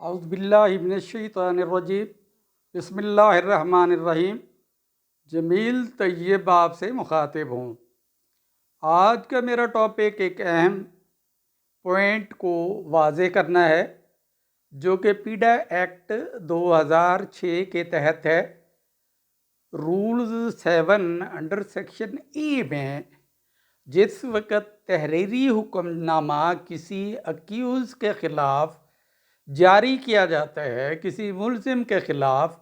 اعوذ باللہ من الشیطان الرجیم بسم اللہ الرحمن الرحیم۔ جمیل طیب آپ سے مخاطب ہوں۔ آج کا میرا ٹاپک ایک اہم پوائنٹ کو واضح کرنا ہے جو کہ پیڈا ایکٹ 2006 کے تحت ہے۔ رولز 7 انڈر سیکشن اے میں جس وقت تحریری حکم نامہ کسی اکیوز کے خلاف جاری کیا جاتا ہے، کسی ملزم کے خلاف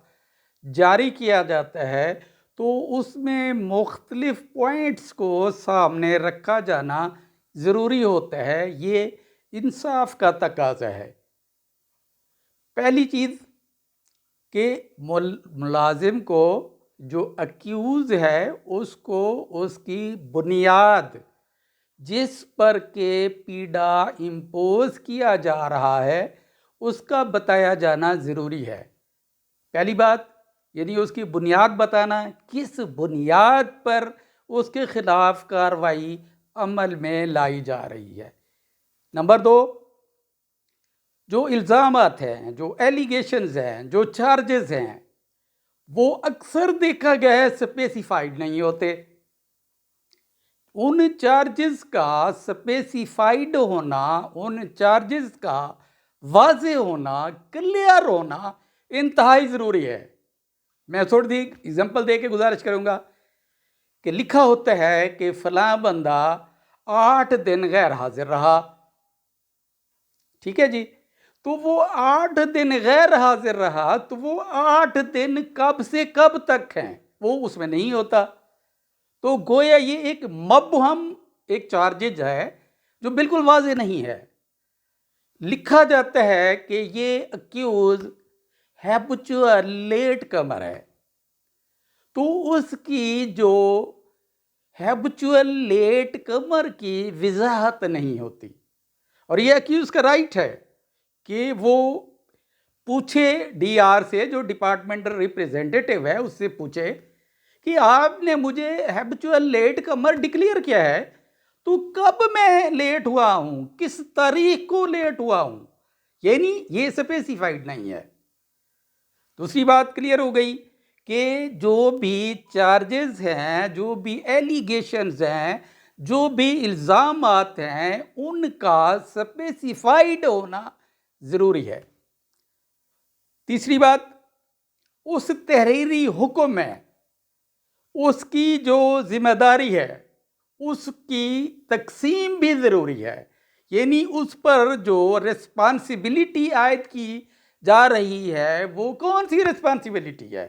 جاری کیا جاتا ہے، تو اس میں مختلف پوائنٹس کو سامنے رکھا جانا ضروری ہوتا ہے۔ یہ انصاف کا تقاضا ہے۔ پہلی چیز کہ ملازم کو جو اکیوز ہے اس کو اس کی بنیاد جس پر کہ پیڈا امپوز کیا جا رہا ہے اس کا بتایا جانا ضروری ہے۔ پہلی بات یعنی اس کی بنیاد بتانا، کس بنیاد پر اس کے خلاف کارروائی عمل میں لائی جا رہی ہے۔ نمبر 2، جو الزامات ہیں، جو ایلیگیشنز ہیں، جو چارجز ہیں، وہ اکثر دیکھا گیا ہے اسپیسیفائیڈ نہیں ہوتے۔ ان چارجز کا اسپیسیفائیڈ ہونا، ان چارجز کا واضح ہونا، کلیئر ہونا انتہائی ضروری ہے۔ میں تھوڑی سی ایگزامپل دے کے گزارش کروں گا کہ لکھا ہوتا ہے کہ فلاں بندہ 8 دن غیر حاضر رہا، ٹھیک ہے جی، تو وہ 8 دن غیر حاضر رہا، تو وہ 8 دن کب سے کب تک ہیں وہ اس میں نہیں ہوتا۔ تو گویا یہ ایک مبہم ایک چارجز ہے جو بالکل واضح نہیں ہے۔ لکھا جاتا ہے کہ یہ اکیوز ہیبچول لیٹ کمر ہے، تو اس کی جو ہیبچول لیٹ کمر کی وضاحت نہیں ہوتی، اور یہ اکیوز کا رائٹ ہے کہ وہ پوچھے ڈی آر سے، جو ڈپارٹمنٹل ریپریزنٹیٹیو ہے، اس سے پوچھے کہ آپ نے مجھے ہیبچول لیٹ کمر ڈکلیئر کیا ہے، تو کب میں لیٹ ہوا ہوں، کس تاریخ کو لیٹ ہوا ہوں، یعنی یہ اسپیسیفائیڈ نہیں ہے۔ دوسری بات کلیئر ہو گئی کہ جو بھی چارجز ہیں، جو بھی ایلیگیشنز ہیں، جو بھی الزامات ہیں، ان کا اسپیسیفائیڈ ہونا ضروری ہے۔ تیسری بات، اس تحریری حکم میں اس کی جو ذمہ داری ہے اس کی تقسیم بھی ضروری ہے، یعنی اس پر جو ریسپانسبلٹی عائد کی جا رہی ہے وہ کون سی ریسپانسبلٹی ہے۔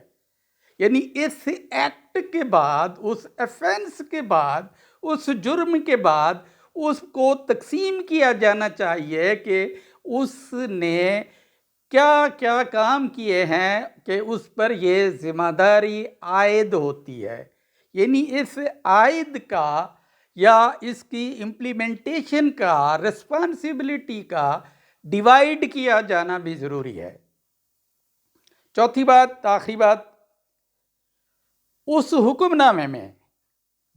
یعنی اس ایکٹ کے بعد، اس ایفنس کے بعد، اس جرم کے بعد اس کو تقسیم کیا جانا چاہیے کہ اس نے کیا کیا کام کیے ہیں کہ اس پر یہ ذمہ داری عائد ہوتی ہے۔ یعنی اس عائد کا یا اس کی امپلیمنٹیشن کا، ریسپانسبلٹی کا ڈیوائیڈ کیا جانا بھی ضروری ہے۔ چوتھی بات، آخری بات، اس حکم نامے میں،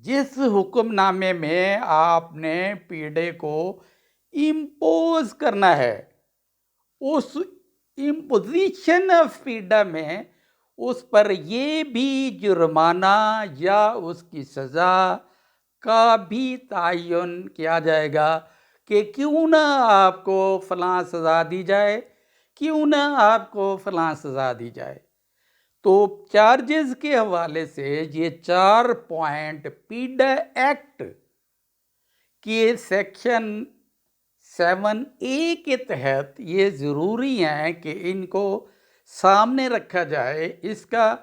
جس حکم نامے میں آپ نے پیڈے کو امپوز کرنا ہے، اس امپوزیشن آف پیڈا میں اس پر یہ بھی جرمانہ یا اس کی سزا کا بھی تعین کیا جائے گا کہ کیوں نہ آپ کو فلاں سزا دی جائے، کیوں نہ آپ کو فلاں سزا دی جائے۔ تو چارجز کے حوالے سے یہ 4 پوائنٹ پیڈا ایکٹ کے سیکشن 7A کے تحت یہ ضروری ہیں کہ ان کو سامنے رکھا جائے۔ اس کا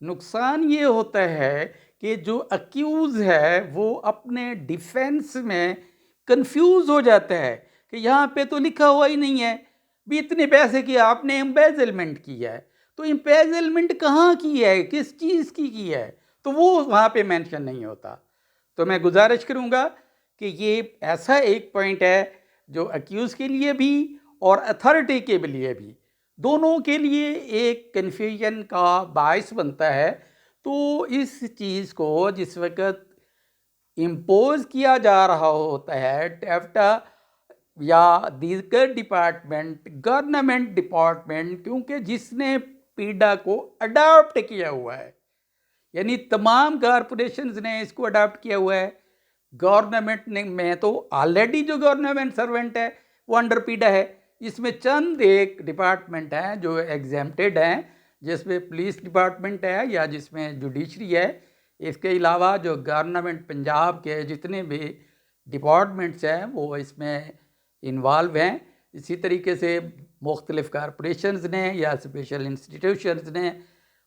نقصان یہ ہوتا ہے کہ جو اکیوز ہے وہ اپنے ڈیفینس میں کنفیوز ہو جاتا ہے کہ یہاں پہ تو لکھا ہوا ہی نہیں ہے بھی اتنے پیسے کی آپ نے امبیزلمنٹ کی ہے، تو امبیزلمنٹ کہاں کی ہے، کس چیز کی ہے، تو وہ وہاں پہ مینشن نہیں ہوتا۔ تو میں گزارش کروں گا کہ یہ ایسا ایک پوائنٹ ہے جو اکیوز کے لیے بھی اور اتھارٹی کے لیے بھی، دونوں کے لیے ایک کنفیوژن کا باعث بنتا ہے۔ تو اس چیز کو جس وقت امپوز کیا جا رہا ہوتا ہے ٹیفٹا یا دیگر ڈپارٹمنٹ، گورنمنٹ ڈپارٹمنٹ، کیونکہ جس نے پیڈا کو اڈاپٹ کیا ہوا ہے، یعنی تمام کارپوریشنز نے اس کو اڈاپٹ کیا ہوا ہے. گورنمنٹ نے میں تو آلریڈی جو گورنمنٹ سرونٹ ہے وہ انڈر پیڈا ہے. اس میں چند ایک ڈپارٹمنٹ ہیں جو ایگزیمپٹڈ ہیں، جس میں پولیس ڈپارٹمنٹ ہے یا جس میں جوڈیشری ہے. اس کے علاوہ جو گورنمنٹ پنجاب کے جتنے بھی ڈپارٹمنٹس ہیں وہ اس میں انوالو ہیں. اسی طریقے سے مختلف کارپوریشنز نے یا اسپیشل انسٹیٹیوشنز نے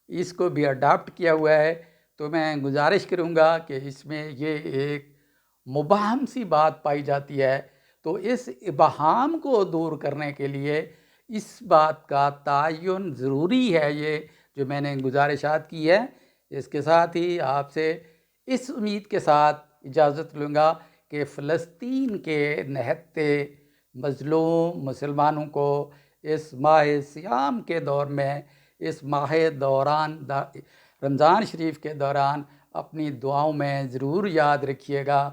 اس کو بھی اڈاپٹ کیا ہوا ہے. تو میں گزارش کروں گا کہ اس میں یہ ایک مبہم سی بات پائی جاتی ہے، تو اس ابہام کو دور کرنے کے لیے اس بات کا تعین ضروری ہے، یہ جو میں نے گزارشات کی ہے. اس کے ساتھ ہی آپ سے اس امید کے ساتھ اجازت لوں گا کہ فلسطین کے نہتے مظلوم مسلمانوں کو اس ماہ صیام کے دور میں، اس ماہ دوران رمضان شریف کے دوران اپنی دعاؤں میں ضرور یاد رکھیے گا.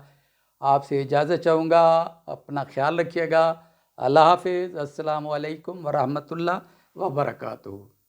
آپ سے اجازت چاہوں گا، اپنا خیال رکھیے گا. اللہ حافظ. السلام علیکم ورحمۃ اللہ وبرکاتہ.